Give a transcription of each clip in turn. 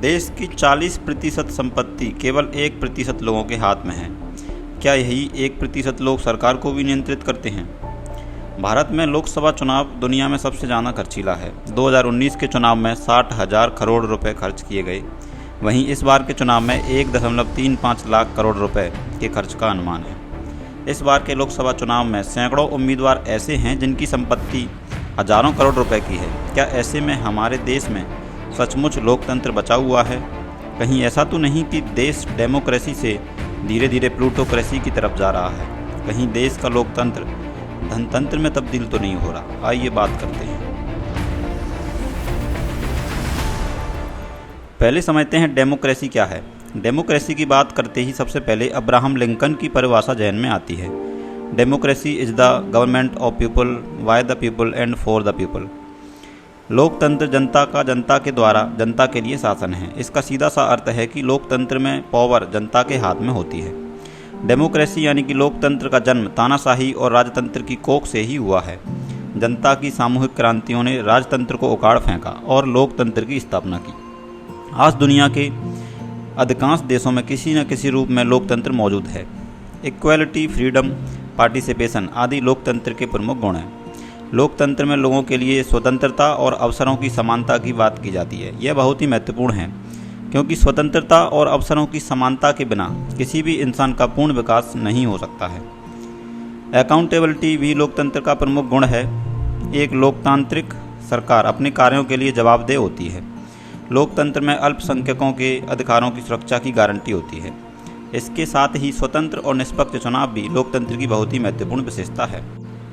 देश की 40% संपत्ति केवल 1% लोगों के हाथ में है। क्या यही 1% लोग सरकार को भी नियंत्रित करते हैं? भारत में लोकसभा चुनाव दुनिया में सबसे ज़्यादा खर्चीला है। 2019 के चुनाव में 60,000 करोड़ रुपए खर्च किए गए। वहीं इस बार के चुनाव में 1.35 लाख करोड़ रुपए के खर्च का अनुमान है। इस बार के लोकसभा चुनाव में सैकड़ों उम्मीदवार ऐसे हैं जिनकी संपत्ति हजारों करोड़ रुपए की है। क्या ऐसे में हमारे देश में सचमुच लोकतंत्र बचा हुआ है? कहीं ऐसा तो नहीं कि देश डेमोक्रेसी से धीरे धीरे प्लूटोक्रेसी की तरफ जा रहा है? कहीं देश का लोकतंत्र धनतंत्र में तब्दील तो नहीं हो रहा? आइए बात करते हैं। पहले समझते हैं डेमोक्रेसी क्या है। डेमोक्रेसी की बात करते ही सबसे पहले अब्राहम लिंकन की परिभाषा जहन में आती है। Democracy is the government of people, by the people and for the people. लोकतंत्र जनता का, जनता के द्वारा, जनता के लिए शासन है। इसका सीधा सा अर्थ है कि लोकतंत्र में पावर जनता के हाथ में होती है। डेमोक्रेसी यानी कि लोकतंत्र का जन्म तानाशाही और राजतंत्र की कोख से ही हुआ है। जनता की सामूहिक क्रांतियों ने राजतंत्र को उखाड़ फेंका और लोकतंत्र की स्थापना की। आज दुनिया के अधिकांश देशों में किसी न किसी रूप में लोकतंत्र मौजूद है। इक्वलिटी, फ्रीडम, पार्टिसिपेशन आदि लोकतंत्र के प्रमुख गुण हैं। लोकतंत्र में लोगों के लिए स्वतंत्रता और अवसरों की समानता की बात की जाती है। यह बहुत ही महत्वपूर्ण है क्योंकि स्वतंत्रता और अवसरों की समानता के बिना किसी भी इंसान का पूर्ण विकास नहीं हो सकता है। अकाउंटेबिलिटी भी लोकतंत्र का प्रमुख गुण है। एक लोकतांत्रिक सरकार अपने कार्यों के लिए जवाबदेह होती है। लोकतंत्र में अल्पसंख्यकों के अधिकारों की सुरक्षा की गारंटी होती है। इसके साथ ही स्वतंत्र और निष्पक्ष चुनाव भी लोकतंत्र की बहुत ही महत्वपूर्ण विशेषता है।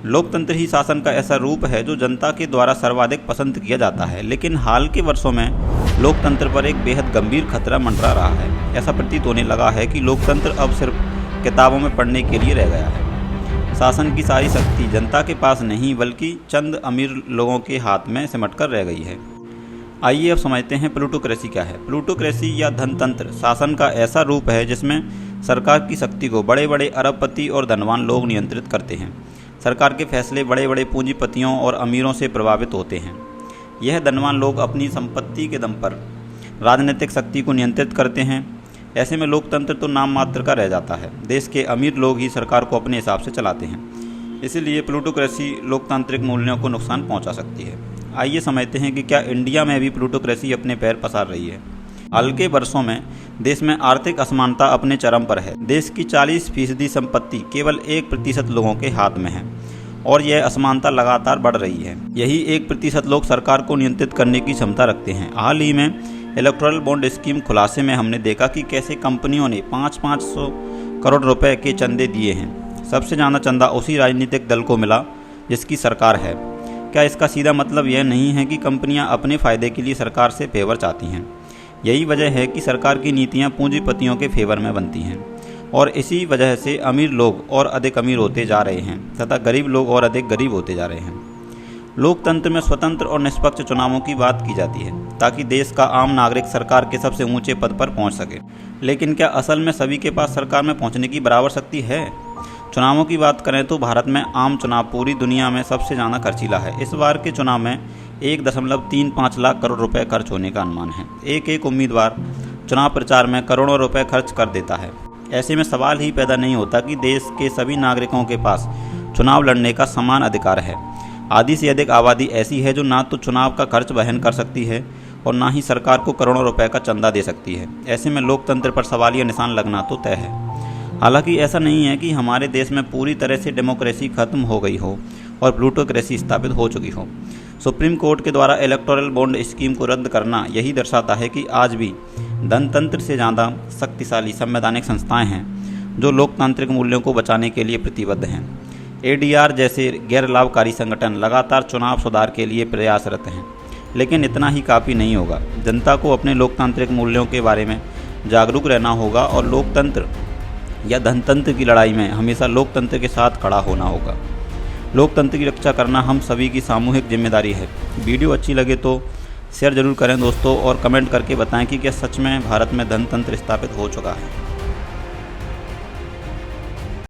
लोकतंत्र ही शासन का ऐसा रूप है जो जनता के द्वारा सर्वाधिक पसंद किया जाता है। लेकिन हाल के वर्षों में लोकतंत्र पर एक बेहद गंभीर खतरा मंडरा रहा है। ऐसा प्रतीत होने लगा है कि लोकतंत्र अब सिर्फ किताबों में पढ़ने के लिए रह गया है। शासन की सारी शक्ति जनता के पास नहीं बल्कि चंद अमीर लोगों के हाथ में सिमटकर रह गई है। आइए अब समझते हैं प्लूटोक्रेसी क्या है। प्लूटोक्रेसी या धनतंत्र शासन का ऐसा रूप है जिसमें सरकार की शक्ति को बड़े बड़े अरबपति और धनवान लोग नियंत्रित करते हैं। सरकार के फैसले बड़े बड़े पूंजीपतियों और अमीरों से प्रभावित होते हैं। यह धनवान लोग अपनी संपत्ति के दम पर राजनीतिक शक्ति को नियंत्रित करते हैं। ऐसे में लोकतंत्र तो नाम मात्र का रह जाता है। देश के अमीर लोग ही सरकार को अपने हिसाब से चलाते हैं। इसीलिए प्लूटोक्रेसी लोकतांत्रिक मूल्यों को नुकसान पहुंचा सकती है। आइए समझते हैं कि क्या इंडिया में भी प्लूटोक्रेसी अपने पैर पसार रही है। हाल के वर्षों में देश में आर्थिक असमानता अपने चरम पर है। देश की 40% संपत्ति केवल 1% लोगों के हाथ में है और यह असमानता लगातार बढ़ रही है। यही 1% लोग सरकार को नियंत्रित करने की क्षमता रखते हैं। हाल ही में इलेक्टोरल बॉन्ड स्कीम खुलासे में हमने देखा कि कैसे कंपनियों ने 500 करोड़ रुपए के चंदे दिए हैं। सबसे ज़्यादा चंदा उसी राजनीतिक दल को मिला जिसकी सरकार है। क्या इसका सीधा मतलब यह नहीं है कि कंपनियां अपने फायदे के लिए सरकार से फेवर चाहती हैं? यही वजह है कि सरकार की नीतियां पूंजीपतियों के फेवर में बनती हैं और इसी वजह से अमीर लोग और अधिक अमीर होते जा रहे हैं तथा गरीब लोग और अधिक गरीब होते जा रहे हैं। लोकतंत्र में स्वतंत्र और निष्पक्ष चुनावों की बात की जाती है ताकि देश का आम नागरिक सरकार के सबसे ऊंचे पद पर पहुंच सके। लेकिन क्या असल में सभी के पास सरकार में पहुंचने की बराबर शक्ति है? चुनावों की बात करें तो भारत में आम चुनाव पूरी दुनिया में सबसे ज़्यादा खर्चीला है। इस बार के चुनाव में 1.35 लाख करोड़ रुपए खर्च होने का अनुमान है। एक उम्मीदवार चुनाव प्रचार में करोड़ों रुपए खर्च कर देता है। ऐसे में सवाल ही पैदा नहीं होता कि देश के सभी नागरिकों के पास चुनाव लड़ने का समान अधिकार है। आधी से अधिक आबादी ऐसी है जो ना तो चुनाव का खर्च वहन कर सकती है और ना ही सरकार को करोड़ों रुपए का चंदा दे सकती है। ऐसे में लोकतंत्र पर सवालिया निशान लगना तो तय है। हालांकि ऐसा नहीं है कि हमारे देश में पूरी तरह से डेमोक्रेसी खत्म हो गई हो और प्लूटोक्रेसी स्थापित हो चुकी हो। सुप्रीम कोर्ट के द्वारा इलेक्टोरल बॉन्ड स्कीम को रद्द करना यही दर्शाता है कि आज भी धनतंत्र से ज़्यादा शक्तिशाली संवैधानिक संस्थाएं हैं जो लोकतांत्रिक मूल्यों को बचाने के लिए प्रतिबद्ध हैं। ADR जैसे गैर लाभकारी संगठन लगातार चुनाव सुधार के लिए प्रयासरत हैं, लेकिन इतना ही काफ़ी नहीं होगा। जनता को अपने लोकतांत्रिक मूल्यों के बारे में जागरूक रहना होगा और लोकतंत्र या धनतंत्र की लड़ाई में हमेशा लोकतंत्र के साथ खड़ा होना होगा। लोकतंत्र की रक्षा करना हम सभी की सामूहिक जिम्मेदारी है। वीडियो अच्छी लगे तो शेयर जरूर करें दोस्तों और कमेंट करके बताएं कि क्या सच में भारत में धनतंत्र स्थापित हो चुका है।